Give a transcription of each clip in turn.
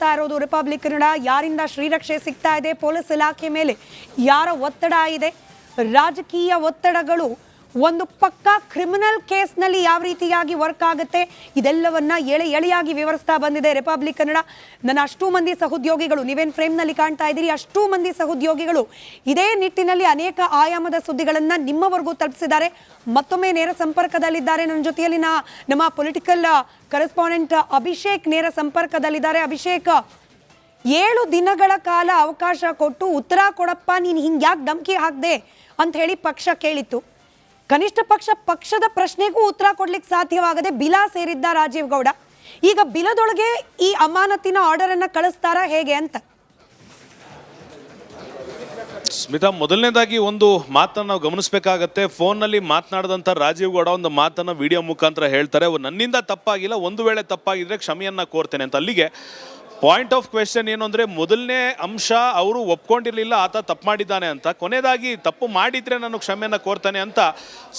ಮಾಡ್ತಾ ಇರೋದು ರಿಪಬ್ಲಿಕ್ ಕನ್ನಡ. ಯಾರಿಂದ ಶ್ರೀರಕ್ಷೆ ಸಿಗ್ತಾ ಇದೆ, ಪೊಲೀಸ್ ಇಲಾಖೆ ಮೇಲೆ ಯಾರ ಒತ್ತಡ ಇದೆ, ರಾಜಕೀಯ ಒತ್ತಡಗಳು ಒಂದು ಪಕ್ಕಾ ಕ್ರಿಮಿನಲ್ ಕೇಸ್ನಲ್ಲಿ ಯಾವ ರೀತಿಯಾಗಿ ವರ್ಕ್ ಆಗುತ್ತೆ, ಇದೆಲ್ಲವನ್ನ ಎಳೆಯಾಗಿ ವಿವರಿಸ್ತಾ ಬಂದಿದೆ ರಿಪಬ್ಲಿಕ್ ಕನ್ನಡ. ನನ್ನ ಅಷ್ಟೂ ಮಂದಿ ಸಹೋದ್ಯೋಗಿಗಳು, ನೀವೇನು ಫ್ರೇಮ್ನಲ್ಲಿ ಕಾಣ್ತಾ ಇದ್ದೀರಿ, ಅಷ್ಟೂ ಮಂದಿ ಸಹೋದ್ಯೋಗಿಗಳು ಇದೇ ನಿಟ್ಟಿನಲ್ಲಿ ಅನೇಕ ಆಯಾಮದ ಸುದ್ದಿಗಳನ್ನು ನಿಮ್ಮವರೆಗೂ ತಲುಪಿಸಿದ್ದಾರೆ. ಮತ್ತೊಮ್ಮೆ ನೇರ ಸಂಪರ್ಕದಲ್ಲಿದ್ದಾರೆ ನನ್ನ ಜೊತೆಯಲ್ಲಿ ನಮ್ಮ ಪೊಲಿಟಿಕಲ್ ಕರೆಸ್ಪಾಂಡೆಂಟ್ ಅಭಿಷೇಕ್ ನೇರ ಸಂಪರ್ಕದಲ್ಲಿದ್ದಾರೆ. ಅಭಿಷೇಕ್, 7 ದಿನಗಳ ಕಾಲ ಅವಕಾಶ ಕೊಟ್ಟು ಉತ್ತರ ಕೊಡಪ್ಪ, ನೀನು ಹಿಂಗ್ಯಾಕೆ ಧಮಕಿ ಹಾಕ್ದೆ ಅಂತ ಹೇಳಿ ಪಕ್ಷ ಕೇಳಿತ್ತು. ಕನಿಷ್ಠ ಪಕ್ಷದ ಪ್ರಶ್ನೆಗೂ ಉತ್ತರ ಕೊಡ್ಲಿಕ್ಕೆ ಸಾಧ್ಯವಾಗದೆ ಬಿಲ ಸೇರಿದ್ದ ರಾಜೀವ್ ಗೌಡ. ಈಗ ಬಿಲದೊಳಗೆ ಈ ಅಮಾನತಿನ ಆರ್ಡರ್ ಅನ್ನ ಕಳಿಸ್ತಾರಾ ಹೇಗೆ ಅಂತ? ಸ್ಮಿತಾ, ಮೊದಲನೇದಾಗಿ ಒಂದು ಮಾತನ್ನ ನಾವು ಗಮನಿಸಬೇಕಾಗತ್ತೆ. ಫೋನ್ನಲ್ಲಿ ಮಾತನಾಡಿದಂಥ ರಾಜೀವ್ ಗೌಡ ಒಂದು ಮಾತನ್ನ ವಿಡಿಯೋ ಮುಖಾಂತರ ಹೇಳ್ತಾರೆ, ನನ್ನಿಂದ ತಪ್ಪಾಗಿಲ್ಲ, ಒಂದು ವೇಳೆ ತಪ್ಪಾಗಿದ್ರೆ ಕ್ಷಮೆಯನ್ನ ಕೋರ್ತೇನೆ ಅಂತ. ಅಲ್ಲಿಗೆ ಪಾಯಿಂಟ್ ಆಫ್ ಕ್ವೆಶ್ಚನ್ ಏನು ಅಂದರೆ, ಮೊದಲನೇ ಅಂಶ ಅವರು ಒಪ್ಕೊಂಡಿರಲಿಲ್ಲ ಆತ ತಪ್ಪು ಮಾಡಿದ್ದಾನೆ ಅಂತ. ಕೊನೆಯದಾಗಿ ತಪ್ಪು ಮಾಡಿದರೆ ನಾನು ಕ್ಷಮೆಯನ್ನು ಕೋರ್ತಾನೆ ಅಂತ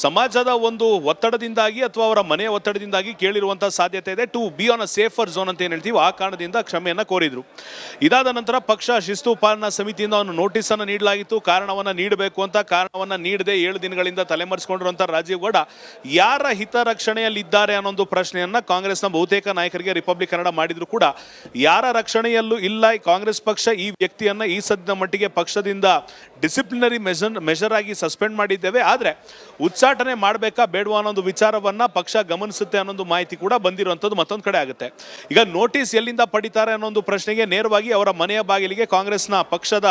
ಸಮಾಜದ ಒಂದು ಒತ್ತಡದಿಂದಾಗಿ ಅಥವಾ ಅವರ ಮನೆಯ ಒತ್ತಡದಿಂದಾಗಿ ಕೇಳಿರುವಂಥ ಸಾಧ್ಯತೆ ಇದೆ. To be on a safer zone ಅಂತ ಏನು ಹೇಳ್ತೀವಿ, ಆ ಕಾರಣದಿಂದ ಕ್ಷಮೆಯನ್ನು ಕೋರಿದ್ರು. ಇದಾದ ನಂತರ ಪಕ್ಷ ಶಿಸ್ತು ಪಾಲನಾ ಸಮಿತಿಯಿಂದ ಅವನು ನೋಟಿಸನ್ನು ನೀಡಲಾಗಿತ್ತು, ಕಾರಣವನ್ನು ನೀಡಬೇಕು ಅಂತ. ಕಾರಣವನ್ನು ನೀಡದೆ 7 ದಿನಗಳಿಂದ ತಲೆಮರೆಸಿಕೊಂಡಿರುವಂಥ ರಾಜೀವ್ ಗೌಡ ಯಾರ ಹಿತರಕ್ಷಣೆಯಲ್ಲಿದ್ದಾರೆ ಅನ್ನೊಂದು ಪ್ರಶ್ನೆಯನ್ನು ಕಾಂಗ್ರೆಸ್ನ ಬಹುತೇಕ ನಾಯಕರಿಗೆ ರಿಪಬ್ಲಿಕ್ ಕನ್ನಡ ಮಾಡಿದ್ರು ಕೂಡ ಯಾರ ರಕ್ಷಣೆಯಲ್ಲೂ ಇಲ್ಲ. ಕಾಂಗ್ರೆಸ್ ಪಕ್ಷ ಈ ವ್ಯಕ್ತಿಯನ್ನ ಈ ಸದ್ಯದ ಮಟ್ಟಿಗೆ ಪಕ್ಷದಿಂದ ಡಿಸಿಪ್ಲಿನರಿ ಮೆಷರ್ ಆಗಿ ಸಸ್ಪೆಂಡ್ ಮಾಡಿದ್ದೇವೆ, ಆದರೆ ಉಚ್ಚಾಟನೆ ಮಾಡಬೇಕಾ ಬೇಡವಾ ಅನ್ನೋದು ವಿಚಾರವನ್ನ ಪಕ್ಷ ಗಮನಿಸುತ್ತೆ ಅನ್ನೋದು ಮಾಹಿತಿ ಕೂಡ ಬಂದಿರುವಂಥದ್ದು ಮತ್ತೊಂದು ಕಡೆ ಆಗುತ್ತೆ. ಈಗ ನೋಟಿಸ್ ಎಲ್ಲಿಂದ ಪಡಿತಾರೆ ಅನ್ನೋ ಪ್ರಶ್ನೆಗೆ ನೇರವಾಗಿ ಅವರ ಮನೆಯ ಬಾಗಿಲಿಗೆ ಕಾಂಗ್ರೆಸ್ನ ಪಕ್ಷದ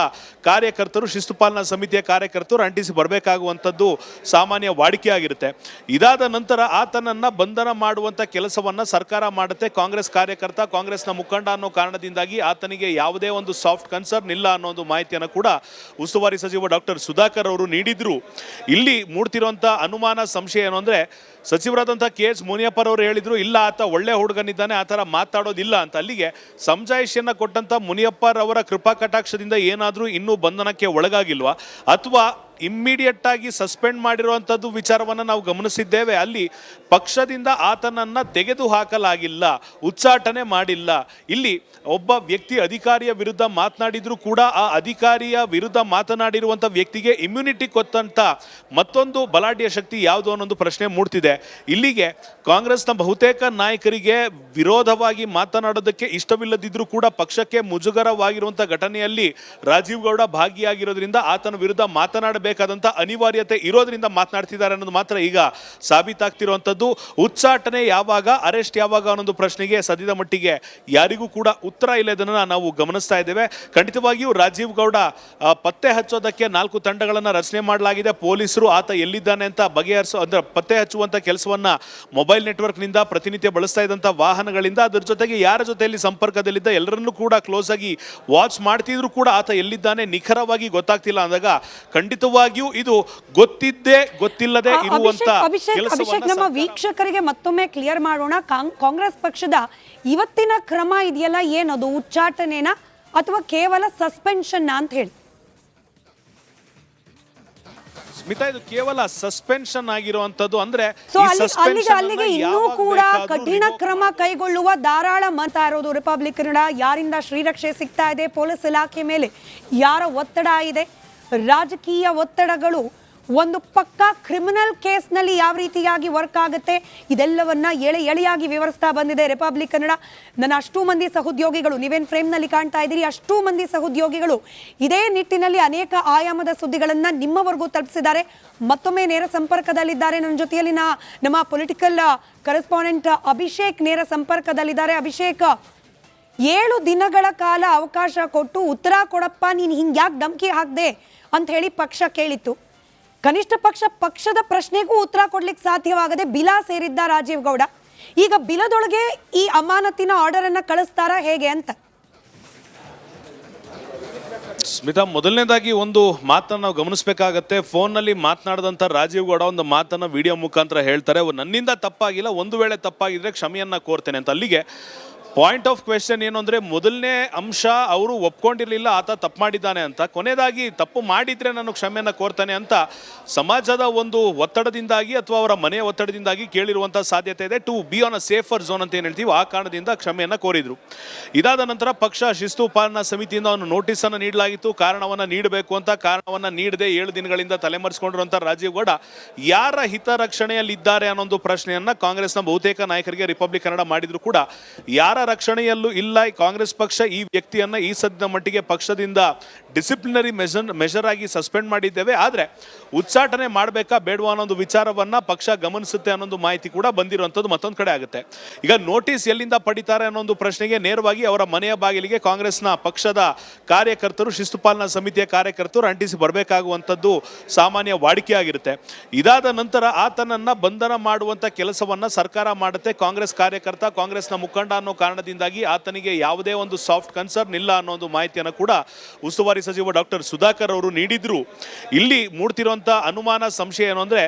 ಕಾರ್ಯಕರ್ತರು, ಶಿಸ್ತು ಪಾಲನಾ ಸಮಿತಿಯ ಕಾರ್ಯಕರ್ತರು ಅಂಟಿಸಿ ಬರಬೇಕಾಗುವಂಥದ್ದು ಸಾಮಾನ್ಯ ವಾಡಿಕೆಯಾಗಿರುತ್ತೆ. ಇದಾದ ನಂತರ ಆತನನ್ನ ಬಂಧನ ಮಾಡುವಂಥ ಕೆಲಸವನ್ನ ಸರ್ಕಾರ ಮಾಡುತ್ತೆ. ಕಾಂಗ್ರೆಸ್ ಕಾರ್ಯಕರ್ತ, ಕಾಂಗ್ರೆಸ್ನ ಮುಖಂಡ ಅನ್ನೋ ಕಾರಣದಿಂದಾಗಿ ಆತನಿಗೆ ಯಾವುದೇ ಒಂದು ಸಾಫ್ಟ್ ಕನ್ಸರ್ನ್ ಇಲ್ಲ ಅನ್ನೋ ಒಂದು ಮಾಹಿತಿಯನ್ನು ಕೂಡ ಉಸ್ತುವಾರಿ ಸಚಿವ ಡಾಕ್ಟರ್ ಸುಧಾಕರ್ ಅವರು ನೀಡಿದ್ರು. ಇಲ್ಲಿ ಮೂಡ್ತಿರುವಂಥ ಅನುಮಾನ, ಸಂಶಯ ಏನು ಅಂದರೆ, ಸಚಿವರಾದಂಥ KS ಮುನಿಯಪ್ಪರವರು ಹೇಳಿದ್ರು, ಇಲ್ಲ ಆತ ಒಳ್ಳೆ ಹುಡುಗನಿದ್ದಾನೆ, ಆ ಥರ ಮಾತಾಡೋದಿಲ್ಲ ಅಂತ. ಅಲ್ಲಿಗೆ ಸಮಜಾಯಿಷಿಯನ್ನು ಕೊಟ್ಟಂಥ ಮುನಿಯಪ್ಪರವರ ಕೃಪಾ ಕಟಾಕ್ಷದಿಂದ ಏನಾದರೂ ಇನ್ನೂ ಬಂಧನಕ್ಕೆ ಒಳಗಾಗಿಲ್ವಾ ಅಥವಾ ಇಮ್ಮಿಡಿಯೇಟ್ ಆಗಿ ಸಸ್ಪೆಂಡ್ ಮಾಡಿರುವಂಥದ್ದು ವಿಚಾರವನ್ನು ನಾವು ಗಮನಿಸಿದ್ದೇವೆ. ಅಲ್ಲಿ ಪಕ್ಷದಿಂದ ಆತನನ್ನ ತೆಗೆದು ಹಾಕಲಾಗಿಲ್ಲ, ಉಚ್ಚಾಟನೆ ಮಾಡಿಲ್ಲ. ಇಲ್ಲಿ ಒಬ್ಬ ವ್ಯಕ್ತಿ ಅಧಿಕಾರಿಯ ವಿರುದ್ಧ ಮಾತನಾಡಿದ್ರು ಕೂಡ ಆ ಅಧಿಕಾರಿಯ ವಿರುದ್ಧ ಮಾತನಾಡಿರುವಂಥ ವ್ಯಕ್ತಿಗೆ ಇಮ್ಯುನಿಟಿ ಕೊಟ್ಟಂತ ಮತ್ತೊಂದು ಬಲಾಢ್ಯ ಶಕ್ತಿ ಯಾವುದು ಅನ್ನೊಂದು ಪ್ರಶ್ನೆ ಮೂಡ್ತಿದೆ. ಇಲ್ಲಿಗೆ ಕಾಂಗ್ರೆಸ್ನ ಬಹುತೇಕ ನಾಯಕರಿಗೆ ವಿರೋಧವಾಗಿ ಮಾತನಾಡೋದಕ್ಕೆ ಇಷ್ಟವಿಲ್ಲದಿದ್ರೂ ಕೂಡ ಪಕ್ಷಕ್ಕೆ ಮುಜುಗರವಾಗಿರುವಂಥ ಘಟನೆಯಲ್ಲಿ ರಾಜೀವ್ ಗೌಡ ಭಾಗಿಯಾಗಿರೋದ್ರಿಂದ ಆತನ ವಿರುದ್ಧ ಮಾತನಾಡಬೇಕಾದಂಥ ಅನಿವಾರ್ಯತೆ ಇರೋದ್ರಿಂದ ಮಾತನಾಡ್ತಿದ್ದಾರೆ ಅನ್ನೋದು ಮಾತ್ರ ಈಗ ಸಾಬೀತಾಗ್ತಿರುವಂಥದ್ದು. ಉಚ್ಚಾಟನೆ ಯಾವಾಗ, ಅರೆಸ್ಟ್ ಯಾವಾಗ ಅನ್ನೋದು ಪ್ರಶ್ನೆಗೆ ಸದ್ಯದ ಮಟ್ಟಿಗೆ ಯಾರಿಗೂ ಕೂಡ ಉತ್ತರ ಇಲ್ಲ. ಇದನ್ನು ನಾವು ಗಮನಿಸ್ತಾ ಇದ್ದೇವೆ. ಖಂಡಿತವಾಗಿಯೂ ರಾಜೀವ್ ಗೌಡ ಪತ್ತೆ ಹಚ್ಚೋದಕ್ಕೆ 4 ತಂಡಗಳನ್ನು ರಚನೆ ಮಾಡಲಾಗಿದೆ. ಪೊಲೀಸರು ಆತ ಎಲ್ಲಿದ್ದಾನೆ ಅಂತ ಅಂದ್ರೆ ಪತ್ತೆ ಹಚ್ಚುವಂತ ಕೆಲಸವನ್ನ ಮೊಬೈಲ್ ನೆಟ್ವರ್ಕ್ನಿಂದ ಪ್ರತಿನಿತ್ಯ ಬಳಸ್ತಾ ಇದ್ದಂಥ ವಾಹನಗಳಿಂದ, ಅದರ ಜೊತೆಗೆ ಯಾರ ಜೊತೆಯಲ್ಲಿ ಸಂಪರ್ಕದಲ್ಲಿದ್ದ ಎಲ್ಲರನ್ನೂ ಕೂಡ ಕ್ಲೋಸ್ ಆಗಿ ವಾಚ್ ಮಾಡ್ತಿದ್ರು ಕೂಡ ಆತ ಎಲ್ಲಿದ್ದಾನೆ ನಿಖರವಾಗಿ ಗೊತ್ತಾಗ್ತಿಲ್ಲ ಅಂದಾಗ ಖಂಡಿತವಾಗಿಯೂ ಇದು ಗೊತ್ತಿದ್ದೇ ಗೊತ್ತಿಲ್ಲದೆ ಇರುವಂತ ಅಭಿಷೇಕ್, ನಮ್ಮ ವೀಕ್ಷಕರಿಗೆ ಮತ್ತೊಮ್ಮೆ ಕ್ಲಿಯರ್ ಮಾಡೋಣ. ಕಾಂಗ್ರೆಸ್ ಪಕ್ಷದ ಇವತ್ತಿನ ಕ್ರಮ ಇದೆಯಲ್ಲ, ಏನದು ಉಚ್ಚಾಟನೆನಾ ಅಥವಾ ಕೇವಲ ಸಸ್ಪೆನ್ಷನ್ ಅಂತ ಹೇಳಿ? ಸ್ಮಿತಾ, ಇದು ಕೇವಲ ಸಸ್ಪೆನ್ಷನ್ ಆಗಿರುವಂತದ್ದು. ಅಂದ್ರೆ ಅಲ್ಲಿಗೆ ಇನ್ನೂ ಕೂಡ ಕಠಿಣ ಕ್ರಮ ಕೈಗೊಳ್ಳುವ ಧಾರಾಳ ಮತ ಇರೋದು ರಿಪಬ್ಲಿಕ್ ಕನ್ನಡ. ಯಾರಿಂದ ಶ್ರೀರಕ್ಷೆ ಸಿಗ್ತಾ ಇದೆ, ಪೊಲೀಸ್ ಇಲಾಖೆ ಮೇಲೆ ಯಾರ ಒತ್ತಡ ಇದೆ, ರಾಜಕೀಯ ಒತ್ತಡಗಳು ಒಂದು ಪಕ್ಕಾ ಕ್ರಿಮಿನಲ್ ಕೇಸ್ನಲ್ಲಿ ಯಾವ ರೀತಿಯಾಗಿ ವರ್ಕ್ ಆಗುತ್ತೆ, ಇದೆಲ್ಲವನ್ನ ಎಳೆಯಾಗಿ ವಿವರಿಸ್ತಾ ಬಂದಿದೆ ರಿಪಬ್ಲಿಕ್ ಕನ್ನಡ. ನನ್ನ ಅಷ್ಟೂ ಮಂದಿ ಸಹೋದ್ಯೋಗಿಗಳು, ನೀವೇನು ಫ್ರೇಮ್ನಲ್ಲಿ ಕಾಣ್ತಾ ಇದ್ದೀರಿ, ಅಷ್ಟೂ ಮಂದಿ ಸಹೋದ್ಯೋಗಿಗಳು ಇದೇ ನಿಟ್ಟಿನಲ್ಲಿ ಅನೇಕ ಆಯಾಮದ ಸುದ್ದಿಗಳನ್ನು ನಿಮ್ಮವರೆಗೂ ತಲುಪಿಸಿದ್ದಾರೆ. ಮತ್ತೊಮ್ಮೆ ನೇರ ಸಂಪರ್ಕದಲ್ಲಿದ್ದಾರೆ ನನ್ನ ಜೊತೆಯಲ್ಲಿ ನಮ್ಮ ಪೊಲಿಟಿಕಲ್ ಕರೆಸ್ಪಾಂಡೆಂಟ್ ಅಭಿಷೇಕ್ ನೇರ ಸಂಪರ್ಕದಲ್ಲಿದ್ದಾರೆ. ಅಭಿಷೇಕ್, 7 ದಿನಗಳ ಕಾಲ ಅವಕಾಶ ಕೊಟ್ಟು ಉತ್ತರ ಕೊಡಪ್ಪ, ನೀನು ಹಿಂಗ್ಯಾಕೆ ಧಮಕಿ ಹಾಕ್ದೆ ಅಂತ ಹೇಳಿ ಪಕ್ಷ ಕೇಳಿತ್ತು. ಕನಿಷ್ಠ ಪಕ್ಷದ ಪ್ರಶ್ನೆಗೂ ಉತ್ತರ ಕೊಡ್ಲಿಕ್ಕೆ ಸಾಧ್ಯವಾಗದೆ ಬಿಲ ಸೇರಿದ್ದ ರಾಜೀವ್ ಗೌಡ. ಈಗ ಬಿಲದೊಳಗೆ ಈ ಅಮಾನತಿನ ಆರ್ಡರ್ ಅನ್ನ ಕಳಿಸ್ತಾರಾ ಹೇಗೆ ಅಂತ? ಸ್ಮಿತಾ, ಮೊದಲನೇದಾಗಿ ಒಂದು ಮಾತನ್ನು ನಾವು ಗಮನಿಸಬೇಕಾಗತ್ತೆ. ಫೋನ್ನಲ್ಲಿ ಮಾತನಾಡಿದಂಥ ರಾಜೀವ್ ಗೌಡ ಒಂದು ಮಾತನ್ನು ವಿಡಿಯೋ ಮುಖಾಂತರ ಹೇಳ್ತಾರೆ, ನನ್ನಿಂದ ತಪ್ಪಾಗಿಲ್ಲ, ಒಂದು ವೇಳೆ ತಪ್ಪಾಗಿದ್ರೆ ಕ್ಷಮೆಯನ್ನ ಕೋರ್ತೇನೆ ಅಂತ. ಅಲ್ಲಿಗೆ ಪಾಯಿಂಟ್ ಆಫ್ ಕ್ವೆಶ್ಚನ್ ಏನು ಅಂದ್ರೆ ಮೊದಲನೇ ಅಂಶ ಅವರು ಒಪ್ಕೊಂಡಿರಲಿಲ್ಲ ಆತ ತಪ್ಪು ಮಾಡಿದ್ದಾನೆ ಅಂತ, ಕೊನೆಯದಾಗಿ ತಪ್ಪು ಮಾಡಿದ್ರೆ ನಾನು ಕ್ಷಮೆಯನ್ನ ಕೋರ್ತಾನೆ ಅಂತ ಸಮಾಜದ ಒಂದು ಒತ್ತಡದಿಂದಾಗಿ ಅಥವಾ ಅವರ ಮನೆಯ ಒತ್ತಡದಿಂದಾಗಿ ಕೇಳಿರುವಂತಹ ಸಾಧ್ಯತೆ ಇದೆ. To be on a safer zone ಅಂತ ಏನು ಹೇಳ್ತೀವಿ, ಆ ಕಾರಣದಿಂದ ಕ್ಷಮೆಯನ್ನ ಕೋರಿದ್ರು. ಇದಾದ ನಂತರ ಪಕ್ಷ ಶಿಸ್ತು ಪಾಲನಾ ಸಮಿತಿಯಿಂದ ಒಂದು ನೋಟಿಸ್ ಅನ್ನು ನೀಡಲಾಗಿತ್ತು, ಕಾರಣವನ್ನ ನೀಡಬೇಕು ಅಂತ. ಕಾರಣವನ್ನ ನೀಡದೆ 7 ದಿನಗಳಿಂದ ತಲೆಮರೆಸಿಕೊಂಡಿರುವಂತಹ ರಾಜೀವ್ ಗೌಡ ಯಾರ ಹಿತರಕ್ಷಣೆಯಲ್ಲಿದ್ದಾರೆ ಅನ್ನೋ ಒಂದು ಪ್ರಶ್ನೆಯನ್ನ ಕಾಂಗ್ರೆಸ್ನ ಬಹುತೇಕ ನಾಯಕರಿಗೆ ರಿಪಬ್ಲಿಕ್ ಕನ್ನಡ ಮಾಡಿದ್ರು ಕೂಡ ಯಾರ ರಕ್ಷಣೆಯಲ್ಲೂ ಇಲ್ಲ. ಕಾಂಗ್ರೆಸ್ ಪಕ್ಷ ಈ ವ್ಯಕ್ತಿಯನ್ನ ಈ ಸದ್ಯದ ಮಟ್ಟಿಗೆ ಪಕ್ಷದಿಂದ ಡಿಸಿಪ್ಲಿನರಿ ಮೆಷರ್ ಆಗಿ ಸಸ್ಪೆಂಡ್ ಮಾಡಿದ್ದೇವೆ, ಆದ್ರೆ ಉಚ್ಚಾಟನೆ ಮಾಡಬೇಕಾ ಬೇಡವಾ ಅನ್ನೋ ವಿಚಾರವನ್ನ ಪಕ್ಷ ಗಮನಿಸುತ್ತೆ ಅನ್ನೋ ಮಾಹಿತಿ ಕೂಡ ಬಂದಿರುವಂತದ್ದು ಮತ್ತೊಂದು ಕಡೆ ಆಗುತ್ತೆ. ಈಗ ನೋಟಿಸ್ ಎಲ್ಲಿಂದ ಪಡಿತಾರೆ ಅನ್ನೋ ಒಂದು ಪ್ರಶ್ನೆಗೆ ನೇರವಾಗಿ ಅವರ ಮನೆಯ ಬಾಗಿಲಿಗೆ ಕಾಂಗ್ರೆಸ್ನ ಪಕ್ಷದ ಕಾರ್ಯಕರ್ತರು, ಶಿಸ್ತು ಪಾಲನಾ ಸಮಿತಿಯ ಕಾರ್ಯಕರ್ತರು ಅಂಟಿಸಿ ಬರಬೇಕಾಗುವಂಥದ್ದು ಸಾಮಾನ್ಯ ವಾಡಿಕೆಯಾಗಿರುತ್ತೆ. ಇದಾದ ನಂತರ ಆತನನ್ನ ಬಂಧನ ಮಾಡುವಂತ ಕೆಲಸವನ್ನ ಸರ್ಕಾರ ಮಾಡುತ್ತೆ. ಕಾಂಗ್ರೆಸ್ ಕಾರ್ಯಕರ್ತ, ಕಾಂಗ್ರೆಸ್ನ ಮುಖಂಡ ಅನ್ನೋ ಕಾರಣದಿಂದಾಗಿ ಆತನಿಗೆ ಯಾವುದೇ ಒಂದು ಸಾಫ್ಟ್ ಕನ್ಸರ್ನ್ ಇಲ್ಲ ಅನ್ನೋ ಒಂದು ಮಾಹಿತಿಯನ್ನು ಕೂಡ ಉಸ್ತುವಾರಿ ಸಚಿವ ಡಾಕ್ಟರ್ ಸುಧಾಕರ್ ಅವರು ನೀಡಿದ್ರು. ಇಲ್ಲಿ ಮೂಡ್ತಿರುವಂತ ಅನುಮಾನ, ಸಂಶಯ ಏನು ಅಂದ್ರೆ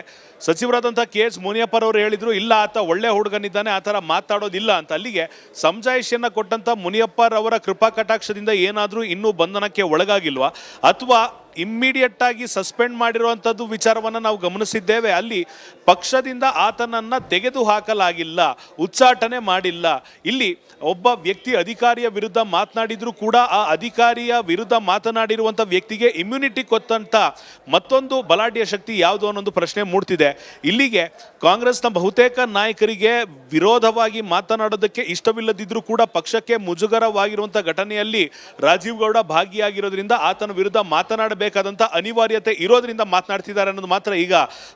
ಸಚಿವರಾದಂಥ KH ಮುನಿಯಪ್ಪರ್ ಅವರು ಹೇಳಿದ್ರು ಇಲ್ಲ ಆತ ಒಳ್ಳೆ ಹುಡುಗನಿದ್ದಾನೆ, ಆ ಥರ ಮಾತಾಡೋದಿಲ್ಲ ಅಂತ. ಅಲ್ಲಿಗೆ ಸಮಜಾಯಿಷಿಯನ್ನ ಕೊಟ್ಟಂತ ಮುನಿಯಪ್ಪರ್ ಅವರ ಕೃಪಾ ಕಟಾಕ್ಷದಿಂದ ಏನಾದರೂ ಇನ್ನೂ ಬಂಧನಕ್ಕೆ ಒಳಗಾಗಿಲ್ವಾ ಅಥವಾ ಇಮ್ಮಿಡಿಯೇಟ್ ಆಗಿ ಸಸ್ಪೆಂಡ್ ಮಾಡಿರುವಂಥದ್ದು ವಿಚಾರವನ್ನು ನಾವು ಗಮನಿಸಿದ್ದೇವೆ. ಅಲ್ಲಿ ಪಕ್ಷದಿಂದ ಆತನನ್ನ ತೆಗೆದು ಹಾಕಲಾಗಿಲ್ಲ, ಉಚ್ಚಾಟನೆ ಮಾಡಿಲ್ಲ. ಇಲ್ಲಿ ಒಬ್ಬ ವ್ಯಕ್ತಿ ಅಧಿಕಾರಿಯ ವಿರುದ್ಧ ಮಾತನಾಡಿದ್ರು ಕೂಡ ಆ ಅಧಿಕಾರಿಯ ವಿರುದ್ಧ ಮಾತನಾಡಿರುವಂಥ ವ್ಯಕ್ತಿಗೆ ಇಮ್ಯುನಿಟಿ ಕೊಟ್ಟಂತ ಮತ್ತೊಂದು ಬಲಾಢ್ಯ ಶಕ್ತಿ ಯಾವುದು ಅನ್ನೊಂದು ಪ್ರಶ್ನೆ ಮೂಡ್ತಿದೆ. ಇಲ್ಲಿಗೆ ಕಾಂಗ್ರೆಸ್ನ ಬಹುತೇಕ ನಾಯಕರಿಗೆ ವಿರೋಧವಾಗಿ ಮಾತನಾಡೋದಕ್ಕೆ ಇಷ್ಟವಿಲ್ಲದಿದ್ರೂ ಕೂಡ ಪಕ್ಷಕ್ಕೆ ಮುಜುಗರವಾಗಿರುವಂಥ ಘಟನೆಯಲ್ಲಿ ರಾಜೀವ್ ಗೌಡ ಭಾಗಿಯಾಗಿರೋದ್ರಿಂದ ಆತನ ವಿರುದ್ಧ ಮಾತನಾಡಬೇಕಾದಂಥ ಅನಿವಾರ್ಯತೆ ಇರೋದ್ರಿಂದ ಮಾತನಾಡ್ತಿದ್ದಾರೆ ಅನ್ನೋದು ಮಾತ್ರ ಈಗ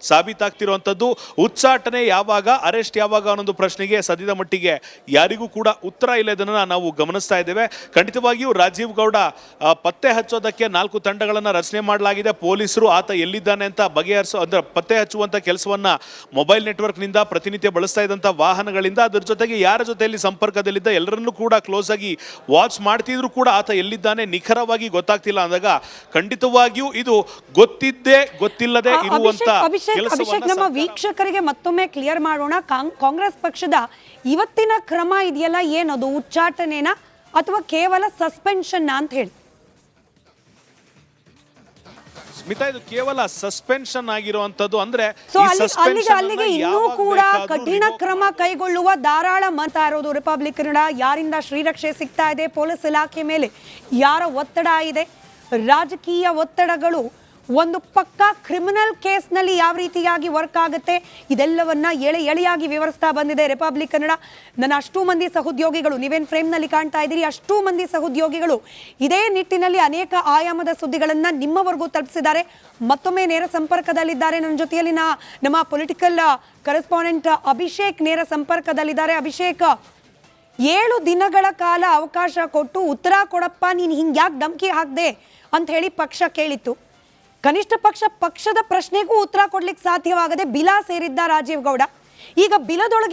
ಸಾಬೀತಾಗ್ತಿರುವಂಥದ್ದು. ಉಚ್ಚಾಟನೆ ಯಾವಾಗ, ಅರೆಸ್ಟ್ ಯಾವಾಗ ಅನ್ನೋದು ಪ್ರಶ್ನೆಗೆ ಸದ್ಯದ ಮಟ್ಟಿಗೆ ಯಾರಿಗೂ ಕೂಡ ಉತ್ತರ ಇಲ್ಲದನ್ನ ನಾವು ಗಮನಿಸ್ತಾ ಇದ್ದೇವೆ. ಖಂಡಿತವಾಗಿಯೂ ರಾಜೀವ್ ಗೌಡ ಪತ್ತೆ ಹಚ್ಚೋದಕ್ಕೆ 4 ತಂಡಗಳನ್ನು ರಚನೆ ಮಾಡಲಾಗಿದೆ. ಪೊಲೀಸರು ಆತ ಎಲ್ಲಿದ್ದಾನೆ ಅಂತ ಅಂದ್ರೆ ಪತ್ತೆ ಹಚ್ಚುವಂತ ಕೆಲಸವನ್ನ ಮೊಬೈಲ್ ನೆಟ್ವರ್ಕ್ ನಿಂದ ಪ್ರತಿನಿತ್ಯ ಬಳಸ್ತಾ ಇದ್ದಂತ ವಾಹನಗಳಿಂದ, ಅದರ ಜೊತೆಗೆ ಯಾರ ಜೊತೆಯಲ್ಲಿ ಸಂಪರ್ಕದಲ್ಲಿದ್ದ ಎಲ್ಲರನ್ನೂ ಕೂಡ ಕ್ಲೋಸ್ ಆಗಿ ವಾಚ್ ಮಾಡ್ತಿದ್ರು ಕೂಡ ಆತ ಎಲ್ಲಿದ್ದಾನೆ ನಿಖರವಾಗಿ ಗೊತ್ತಾಗ್ತಿಲ್ಲ ಅಂದಾಗ ಖಂಡಿತವಾಗಿಯೂ ಇದು ಗೊತ್ತಿದ್ದೇ ಗೊತ್ತಿಲ್ಲದೆ ಇರುವಂತ ಅಭಿಷೇಕ್, ನಮ್ಮ ವೀಕ್ಷಕರಿಗೆ ಮತ್ತೊಮ್ಮೆ ಕ್ಲಿಯರ್ ಮಾಡೋಣ. ಕಾಂಗ್ರೆಸ್ ಪಕ್ಷದ ಇವತ್ತಿನ ಕ್ರಮ ಇದೆಯಲ್ಲ, ಏನದು ಉಚ್ಚಾಟನೆನಾ ಅಥವಾ ಕೇವಲ ಸಸ್ಪೆನ್ಷನ್ ಅಂತ ಹೇಳಿ? ಸ್ಮಿತಾ, ಇದು ಕೇವಲ ಸಸ್ಪೆನ್ಷನ್ ಆಗಿರುವಂತದ್ದು. ಅಂದ್ರೆ ಅಲ್ಲಿಗೆ ಇನ್ನೂ ಕೂಡ ಕಠಿಣ ಕ್ರಮ ಕೈಗೊಳ್ಳುವ ಧಾರಾಳ ಮತ ಇರೋದು ರಿಪಬ್ಲಿಕ್ ಕನ್ನಡ. ಯಾರಿಂದ ಶ್ರೀರಕ್ಷೆ ಸಿಗ್ತಾ ಇದೆ, ಪೊಲೀಸ್ ಇಲಾಖೆ ಮೇಲೆ ಯಾರ ಒತ್ತಡ ಇದೆ, ರಾಜಕೀಯ ಒತ್ತಡಗಳು ಒಂದು ಪಕ್ಕಾ ಕ್ರಿಮಿನಲ್ ಕೇಸ್ನಲ್ಲಿ ಯಾವ ರೀತಿಯಾಗಿ ವರ್ಕ್ ಆಗುತ್ತೆ, ಇದೆಲ್ಲವನ್ನ ಎಳೆಯಾಗಿ ವಿವರಿಸ್ತಾ ಬಂದಿದೆ ರಿಪಬ್ಲಿಕ್ ಕನ್ನಡ. ನನ್ನ ಅಷ್ಟೂ ಮಂದಿ ಸಹೋದ್ಯೋಗಿಗಳು, ನೀವೇನು ಫ್ರೇಮ್ನಲ್ಲಿ ಕಾಣ್ತಾ ಇದ್ದೀರಿ, ಅಷ್ಟೂ ಮಂದಿ ಸಹೋದ್ಯೋಗಿಗಳು ಇದೇ ನಿಟ್ಟಿನಲ್ಲಿ ಅನೇಕ ಆಯಾಮದ ಸುದ್ದಿಗಳನ್ನು ನಿಮ್ಮವರೆಗೂ ತಲುಪಿಸಿದ್ದಾರೆ. ಮತ್ತೊಮ್ಮೆ ನೇರ ಸಂಪರ್ಕದಲ್ಲಿದ್ದಾರೆ ನನ್ನ ಜೊತೆಯಲ್ಲಿ ನಮ್ಮ ಪೊಲಿಟಿಕಲ್ ಕರೆಸ್ಪಾಂಡೆಂಟ್ ಅಭಿಷೇಕ್ ನೇರ ಸಂಪರ್ಕದಲ್ಲಿದ್ದಾರೆ. ಅಭಿಷೇಕ್, 7 ದಿನಗಳ ಕಾಲ ಅವಕಾಶ ಕೊಟ್ಟು ಉತ್ತರ ಕೊಡಪ್ಪ, ನೀನು ಹಿಂಗ್ಯಾಕೆ ಧಮಕಿ ಹಾಕ್ದೆ ಅಂತ ಹೇಳಿ ಪಕ್ಷ ಕೇಳಿತ್ತು. ಕನಿಷ್ಠ ಪಕ್ಷದ ಪ್ರಶ್ನೆಗೂ ಉತ್ತರ ಕೊಡ್ಲಿಕ್ಕೆ ಸಾಧ್ಯವಾಗದೆ ಬಿಲ ಸೇರಿದ್ದ ರಾಜೀವ್ ಗೌಡ. ಈಗ ಬಿಲದೊಳಗೆ